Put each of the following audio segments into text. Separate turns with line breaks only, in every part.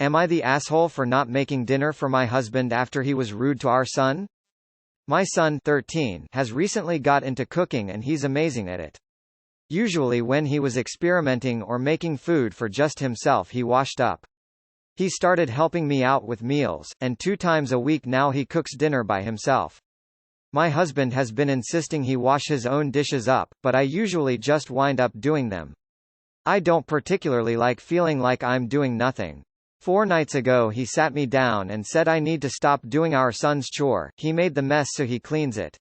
Am I the asshole for not making dinner for my husband after he was rude to our son? My son, 13, has recently got into cooking and he's amazing at it. Usually when he was experimenting or making food for just himself he washed up. He started helping me out with meals, and 2 times a week now he cooks dinner by himself. My husband has been insisting he wash his own dishes up, but I usually just wind up doing them. I don't particularly like feeling like I'm doing nothing. 4 nights ago he sat me down and said I need to stop doing our son's chore, he made the mess so he cleans it.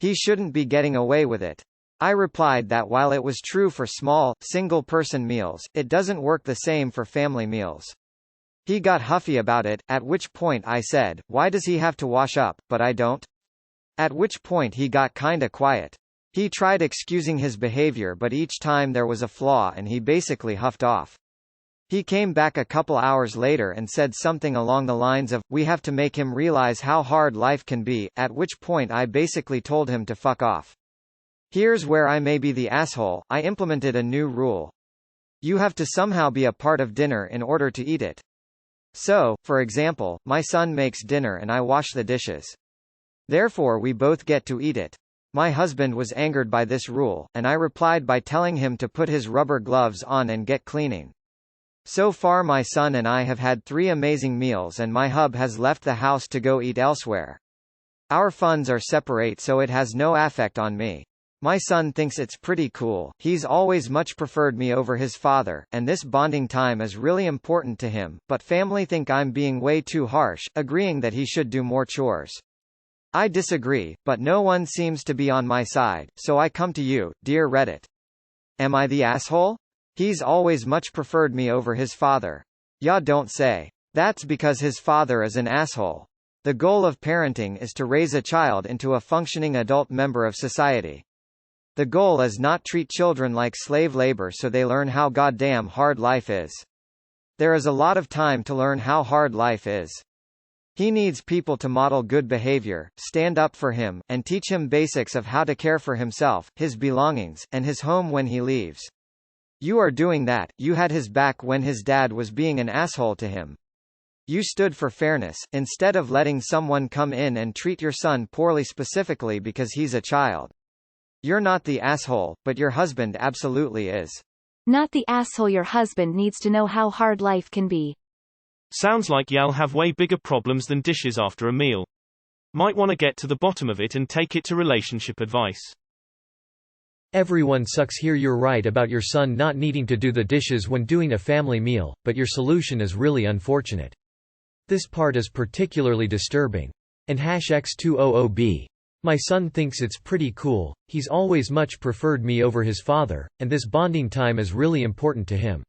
He shouldn't be getting away with it. I replied that while it was true for small, single-person meals, it doesn't work the same for family meals. He got huffy about it, at which point I said, why does he have to wash up, but I don't? At which point he got kinda quiet. He tried excusing his behavior but each time there was a flaw and he basically huffed off. He came back a couple hours later and said something along the lines of, we have to make him realize how hard life can be, at which point I basically told him to fuck off. Here's where I may be the asshole, I implemented a new rule. You have to somehow be a part of dinner in order to eat it. So, for example, my son makes dinner and I wash the dishes. Therefore we both get to eat it. My husband was angered by this rule, and I replied by telling him to put his rubber gloves on and get cleaning. So far my son and I have had 3 amazing meals and my hub has left the house to go eat elsewhere. Our funds are separate so it has no affect on me. My son thinks it's pretty cool, he's always much preferred me over his father, and this bonding time is really important to him, but family think I'm being way too harsh, agreeing that he should do more chores. I disagree, but no one seems to be on my side, so I come to you, dear Reddit. Am I the asshole? He's always much preferred me over his father. Ya don't say. That's because his father is an asshole. The goal of parenting is to raise a child into a functioning adult member of society. The goal is not treat children like slave labor so they learn how goddamn hard life is. There is a lot of time to learn how hard life is. He needs people to model good behavior, stand up for him, and teach him basics of how to care for himself, his belongings, and his home when he leaves. You are doing that. You had his back when his dad was being an asshole to him. You stood for fairness, instead of letting someone come in and treat your son poorly specifically because he's a child. You're not the asshole, but your husband absolutely is.
Not the asshole. Your husband needs to know how hard life can be.
Sounds like y'all have way bigger problems than dishes after a meal. Might want to get to the bottom of it and take it to relationship advice.
Everyone sucks here. You're right about your son not needing to do the dishes when doing a family meal, but your solution is really unfortunate. This part is particularly disturbing. And #X200B. My son thinks it's pretty cool, he's always much preferred me over his father, and this bonding time is really important to him.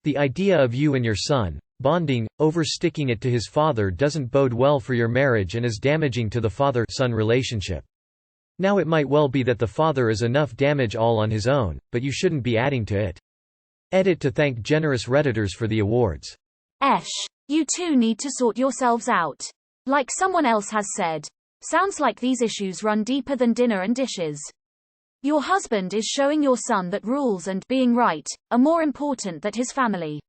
The idea of you and your son bonding, oversticking it to his father doesn't bode well for your marriage and is damaging to the father-son relationship. Now it might well be that the father is enough damage all on his own, but you shouldn't be adding to it. Edit to thank generous Redditors for the awards.
You two need to sort yourselves out. Like someone else has said. Sounds like these issues run deeper than dinner and dishes. Your husband is showing your son that rules and being right are more important than his family.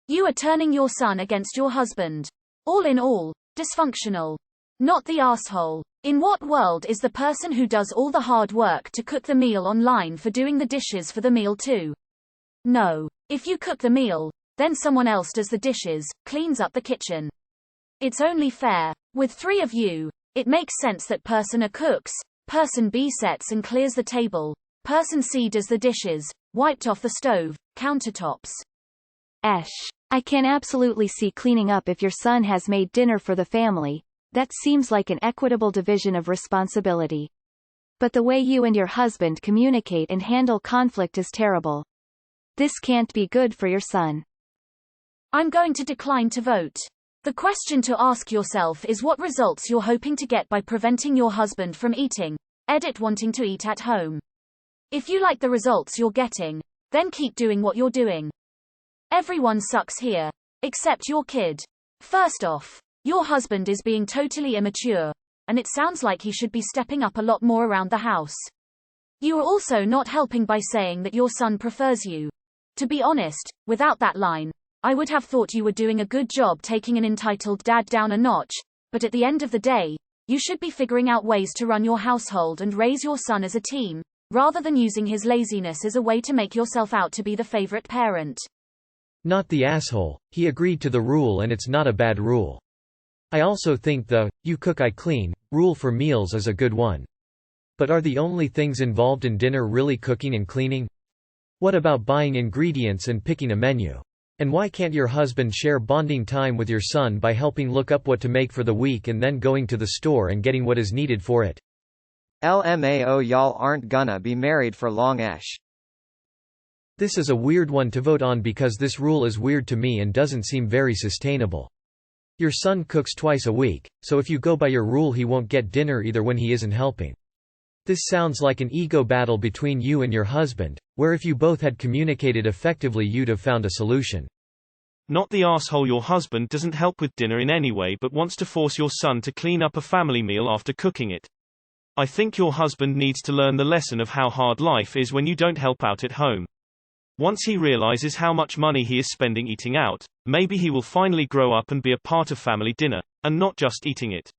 You are turning your son against your husband. All in all, dysfunctional. Not the asshole. In what world is the person who does all the hard work to cook the meal online for doing the dishes for the meal too? No. If you cook the meal, then someone else does the dishes, cleans up the kitchen. It's only fair. With 3 of you, it makes sense that person A cooks, person B sets and clears the table, person C does the dishes, wiped off the stove, countertops.
I can absolutely see cleaning up if your son has made dinner for the family. That seems like an equitable division of responsibility. But the way you and your husband communicate and handle conflict is terrible. This can't be good for your son.
I'm going to decline to vote. The question to ask yourself is what results you're hoping to get by preventing your husband from eating. Edit wanting to eat at home. If you like the results you're getting, then keep doing what you're doing. Everyone sucks here. Except your kid. First off, your husband is being totally immature, and it sounds like he should be stepping up a lot more around the house. You are also not helping by saying that your son prefers you. To be honest, without that line, I would have thought you were doing a good job taking an entitled dad down a notch, but at the end of the day, you should be figuring out ways to run your household and raise your son as a team, rather than using his laziness as a way to make yourself out to be the favorite parent.
Not the asshole. He agreed to the rule and it's not a bad rule. I also think the "you cook I clean" rule for meals is a good one. But are the only things involved in dinner really cooking and cleaning? What about buying ingredients and picking a menu? And why can't your husband share bonding time with your son by helping look up what to make for the week and then going to the store and getting what is needed for it?
LMAO, y'all aren't gonna be married for long-esh.
This is a weird one to vote on because this rule is weird to me and doesn't seem very sustainable. Your son cooks twice a week, so if you go by your rule he won't get dinner either when he isn't helping. This sounds like an ego battle between you and your husband, where if you both had communicated effectively you'd have found a solution.
Not the asshole, your husband doesn't help with dinner in any way but wants to force your son to clean up a family meal after cooking it. I think your husband needs to learn the lesson of how hard life is when you don't help out at home. Once he realizes how much money he is spending eating out, maybe he will finally grow up and be a part of family dinner, and not just eating it.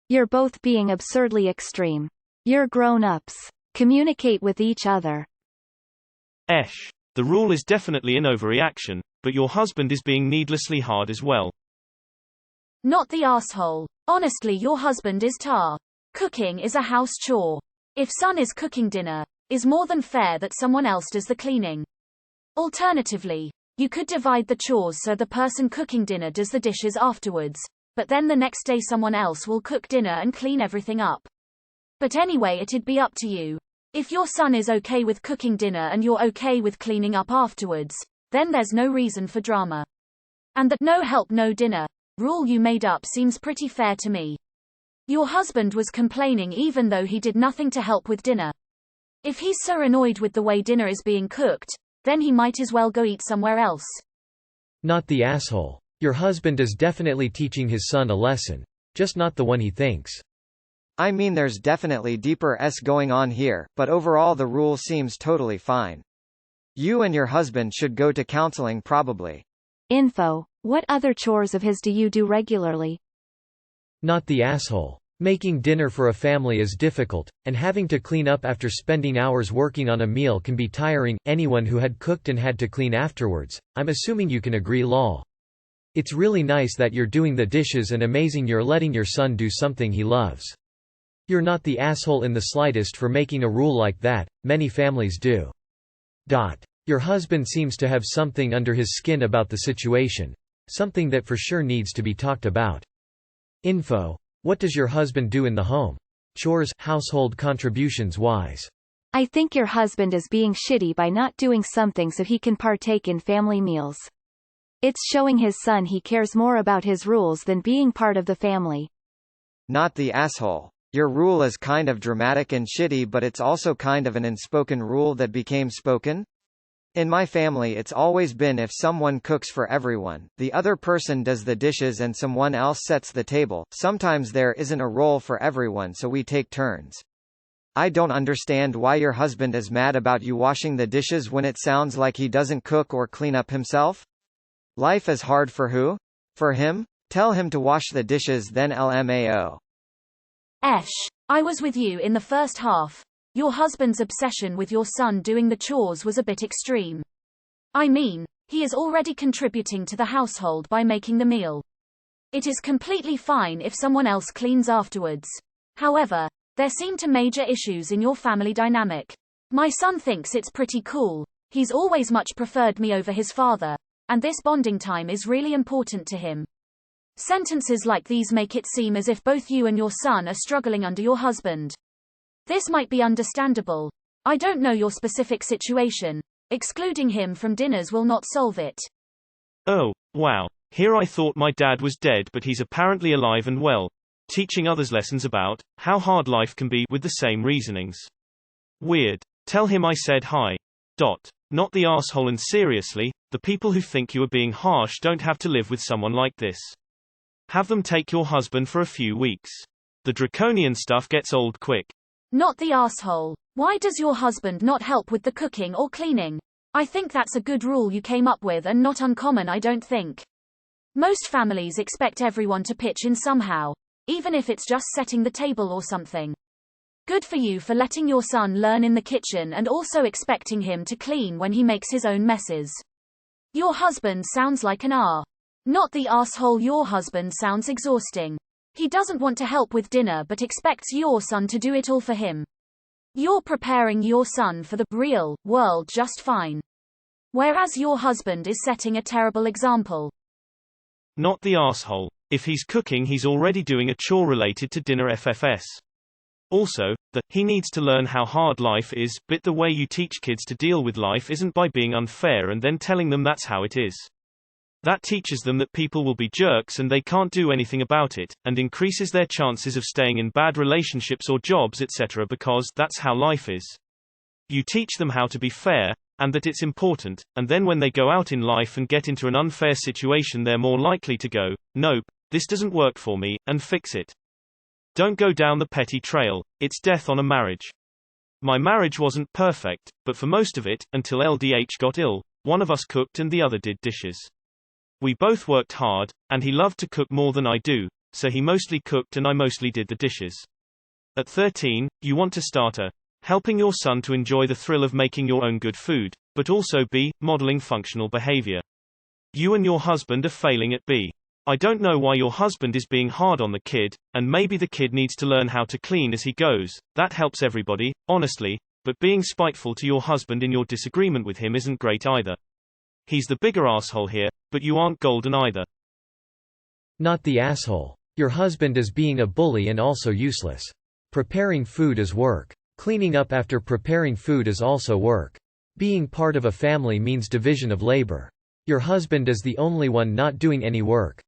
You're both being absurdly extreme. You're grown-ups. Communicate with each other.
The rule is definitely an overreaction, but your husband is being needlessly hard as well.
Not the asshole. Honestly, your husband is tar. Cooking is a house chore. If son is cooking dinner, is more than fair that someone else does the cleaning. Alternatively, you could divide the chores so the person cooking dinner does the dishes afterwards, but then the next day someone else will cook dinner and clean everything up. But anyway, it'd be up to you. If your son is okay with cooking dinner and you're okay with cleaning up afterwards, then there's no reason for drama. And that no help no dinner rule you made up seems pretty fair to me. Your husband was complaining even though he did nothing to help with dinner. If he's so annoyed with the way dinner is being cooked, then he might as well go eat somewhere else.
Not the asshole. Your husband is definitely teaching his son a lesson. Just not the one he thinks.
I mean, there's definitely deeper going on here, but overall the rule seems totally fine. You and your husband should go to counseling probably.
Info. What other chores of his do you do regularly?
Not the asshole. Making dinner for a family is difficult, and having to clean up after spending hours working on a meal can be tiring. Anyone who had cooked and had to clean afterwards, I'm assuming you can agree, lol. It's really nice that you're doing the dishes and amazing you're letting your son do something he loves. You're not the asshole in the slightest for making a rule like that, many families do. Your husband seems to have something under his skin about the situation. Something that for sure needs to be talked about. Info. What does your husband do in the home? Chores, household contributions wise.
I think your husband is being shitty by not doing something so he can partake in family meals. It's showing his son he cares more about his rules than being part of the family.
Not the asshole. Your rule is kind of dramatic and shitty, but it's also kind of an unspoken rule that became spoken. In my family it's always been if someone cooks for everyone, the other person does the dishes and someone else sets the table. Sometimes there isn't a role for everyone, so we take turns. I don't understand why your husband is mad about you washing the dishes when it sounds like he doesn't cook or clean up himself. Life is hard for who? For him? Tell him to wash the dishes then, LMAO.
I was with you in the first half. Your husband's obsession with your son doing the chores was a bit extreme. I mean, he is already contributing to the household by making the meal. It is completely fine if someone else cleans afterwards. However, there seem to be major issues in your family dynamic. My son thinks it's pretty cool. He's always much preferred me over his father, and this bonding time is really important to him. Sentences like these make it seem as if both you and your son are struggling under your husband. This might be understandable. I don't know your specific situation. Excluding him from dinners will not solve it.
Oh, wow. Here I thought my dad was dead, but he's apparently alive and well, teaching others lessons about how hard life can be with the same reasonings. Weird. Tell him I said hi. Not the asshole, and seriously, the people who think you are being harsh don't have to live with someone like this. Have them take your husband for a few weeks. The draconian stuff gets old quick.
Not the asshole. Why does your husband not help with the cooking or cleaning? I think that's a good rule you came up with and not uncommon, I don't think. Most families expect everyone to pitch in somehow, even if it's just setting the table or something. Good for you for letting your son learn in the kitchen and also expecting him to clean when he makes his own messes. Your husband sounds like an not the asshole. Your husband sounds exhausting. He doesn't want to help with dinner but expects your son to do it all for him. You're preparing your son for the real world just fine. Whereas your husband is setting a terrible example.
Not the asshole. If he's cooking, he's already doing a chore related to dinner FFS. Also, he needs to learn how hard life is, but the way you teach kids to deal with life isn't by being unfair and then telling them that's how it is. That teaches them that people will be jerks and they can't do anything about it, and increases their chances of staying in bad relationships or jobs etc. because that's how life is. You teach them how to be fair, and that it's important, and then when they go out in life and get into an unfair situation they're more likely to go, nope, this doesn't work for me, and fix it. Don't go down the petty trail, it's death on a marriage. My marriage wasn't perfect, but for most of it, until LDH got ill, one of us cooked and the other did dishes. We both worked hard, and he loved to cook more than I do, so he mostly cooked and I mostly did the dishes. At 13, you want to start helping your son to enjoy the thrill of making your own good food, but also B, modeling functional behavior. You and your husband are failing at B. I don't know why your husband is being hard on the kid, and maybe the kid needs to learn how to clean as he goes. That helps everybody, honestly, but being spiteful to your husband in your disagreement with him isn't great either. He's the bigger asshole here, but you aren't golden either.
Not the asshole. Your husband is being a bully and also useless. Preparing food is work. Cleaning up after preparing food is also work. Being part of a family means division of labor. Your husband is the only one not doing any work.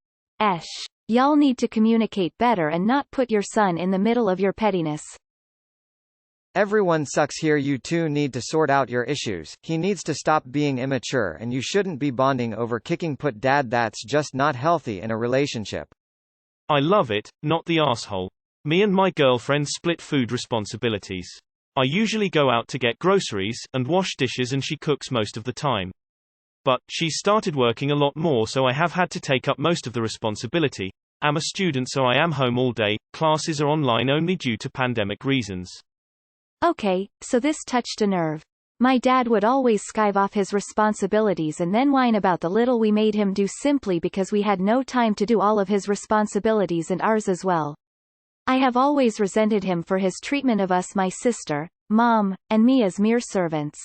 Y'all need to communicate better and not put your son in the middle of your pettiness.
Everyone sucks here. You two need to sort out your issues. He needs to stop being immature and you shouldn't be bonding over kicking put dad. That's just not healthy in a relationship.
I love it, not the asshole. Me and my girlfriend split food responsibilities. I usually go out to get groceries and wash dishes and she cooks most of the time. But she's started working a lot more so I have had to take up most of the responsibility. I'm a student so I am home all day, classes are online only due to pandemic reasons.
Okay, so this touched a nerve. My dad would always skive off his responsibilities and then whine about the little we made him do simply because we had no time to do all of his responsibilities and ours as well. I have always resented him for his treatment of us, my sister, mom, and me as mere servants.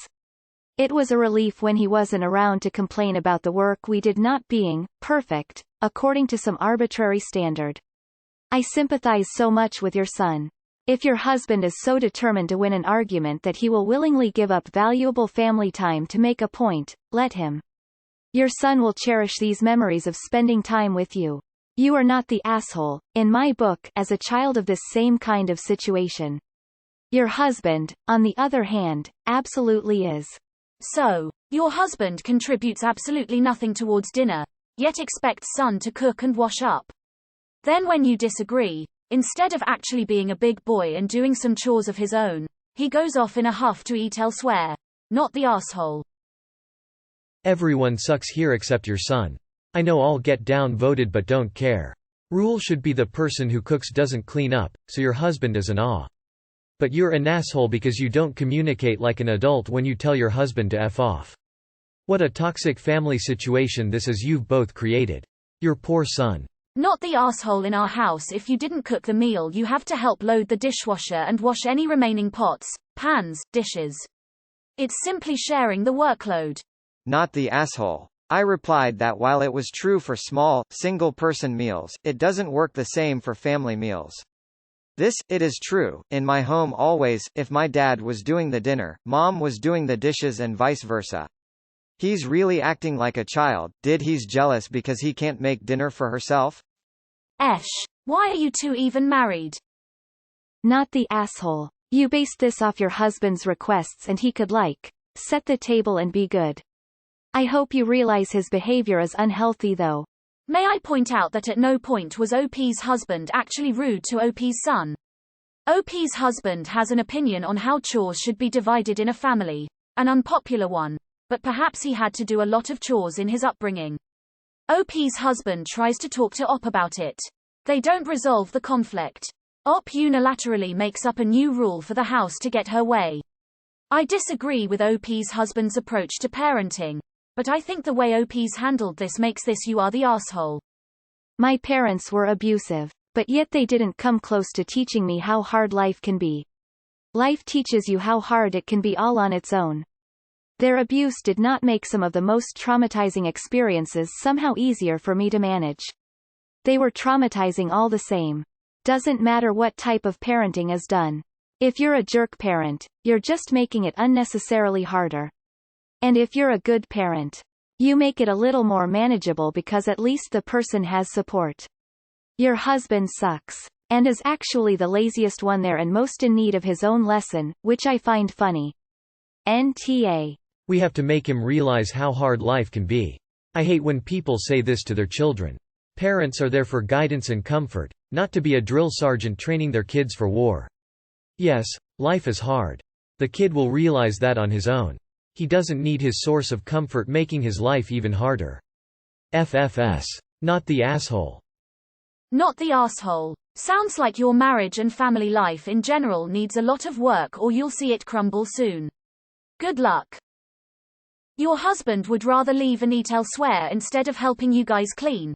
It was a relief when he wasn't around to complain about the work we did not being perfect, according to some arbitrary standard. I sympathize so much with your son. If your husband is so determined to win an argument that he will willingly give up valuable family time to make a point, let him. Your son will cherish these memories of spending time with you. You are not the asshole, in my book, as a child of this same kind of situation. Your husband, on the other hand, absolutely is.
So, your husband contributes absolutely nothing towards dinner, yet expects son to cook and wash up. Then when you disagree, instead of actually being a big boy and doing some chores of his own, he goes off in a huff to eat elsewhere. Not the asshole.
Everyone sucks here except your son. I know I'll get down-voted but don't care. Rule should be the person who cooks doesn't clean up, so your husband is an But you're an asshole because you don't communicate like an adult when you tell your husband to F off. What a toxic family situation this is you've both created. Your poor son.
Not the asshole in our house. If you didn't cook the meal you have to help load the dishwasher and wash any remaining pots, pans, dishes. It's simply sharing the workload.
Not the asshole. I replied that while it was true for small, single-person meals, it doesn't work the same for family meals. It is true, in my home always, if my dad was doing the dinner, mom was doing the dishes and vice versa. He's really acting like a child. He's jealous because he can't make dinner for herself?
Why are you two even married?
Not the asshole. You based this off your husband's requests and he could set the table and be good. I hope you realize his behavior is unhealthy though.
May I point out that at no point was OP's husband actually rude to OP's son. OP's husband has an opinion on how chores should be divided in a family. An unpopular one. but perhaps he had to do a lot of chores in his upbringing. OP's husband tries to talk to OP about it. They don't resolve the conflict. OP unilaterally makes up a new rule for the house to get her way. I disagree with OP's husband's approach to parenting, but I think the way OP's handled this makes this "you are the asshole."
My parents were abusive, but yet they didn't come close to teaching me how hard life can be. Life teaches you how hard it can be all on its own. Their abuse did not make some of the most traumatizing experiences somehow easier for me to manage. They were traumatizing all the same. Doesn't matter what type of parenting is done. If you're a jerk parent, you're just making it unnecessarily harder. And if you're a good parent, you make it a little more manageable because at least the person has support. Your husband sucks, and is actually the laziest one there and most in need of his own lesson, which I find funny. NTA.
We have to make him realize how hard life can be. I hate when people say this to their children. Parents are there for guidance and comfort, not to be a drill sergeant training their kids for war. Yes, life is hard. The kid will realize that on his own. He doesn't need his source of comfort making his life even harder. FFS. Not the asshole.
Not the asshole. Sounds like your marriage and family life in general needs a lot of work or you'll see it crumble soon. Good luck. Your husband would rather leave and eat elsewhere instead of helping you guys clean.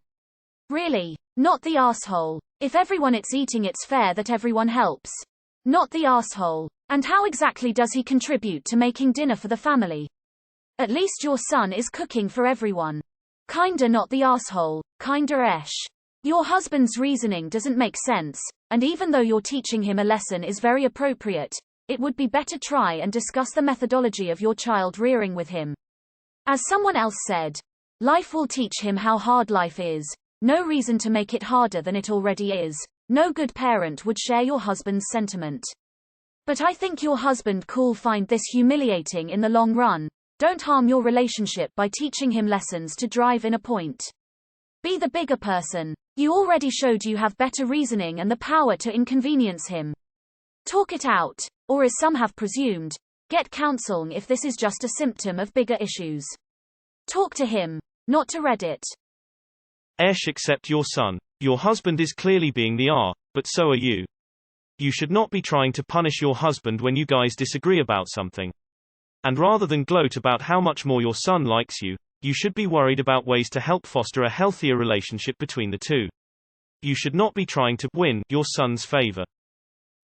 Really? Not the asshole. If everyone it's eating, it's fair that everyone helps. Not the asshole. And how exactly does he contribute to making dinner for the family? At least your son is cooking for everyone. Kinda not the asshole, kinda-esh. Your husband's reasoning doesn't make sense, and even though you're teaching him a lesson is very appropriate, it would be better try and discuss the methodology of your child rearing with him. As someone else said, life will teach him how hard life is. No reason to make it harder than it already is. No good parent would share your husband's sentiment. But I think your husband could find this humiliating in the long run. Don't harm your relationship by teaching him lessons to drive in a point. Be the bigger person. You already showed you have better reasoning and the power to inconvenience him. Talk it out, or as some have presumed, get counseling if this is just a symptom of bigger issues. Talk to him, not to Reddit.
Accept your son. Your husband is clearly being the R, but so are you. You should not be trying to punish your husband when you guys disagree about something. And rather than gloat about how much more your son likes you, you should be worried about ways to help foster a healthier relationship between the two. You should not be trying to win your son's favor.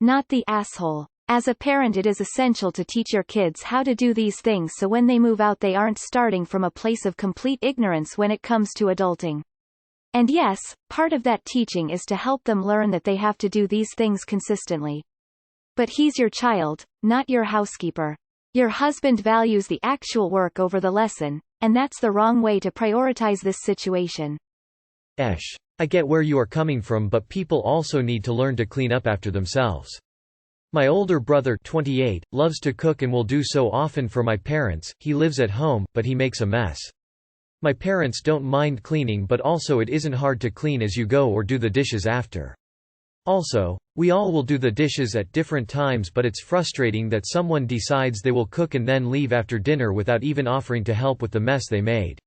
Not the asshole. As a parent, it is essential to teach your kids how to do these things so when they move out they aren't starting from a place of complete ignorance when it comes to adulting. And yes, part of that teaching is to help them learn that they have to do these things consistently. But he's your child, not your housekeeper. Your husband values the actual work over the lesson, and that's the wrong way to prioritize this situation.
I get where you are coming from, but people also need to learn to clean up after themselves. My older brother, 28, loves to cook and will do so often for my parents. He lives at home, but he makes a mess. My parents don't mind cleaning, but also it isn't hard to clean as you go or do the dishes after. Also, we all will do the dishes at different times, but it's frustrating that someone decides they will cook and then leave after dinner without even offering to help with the mess they made.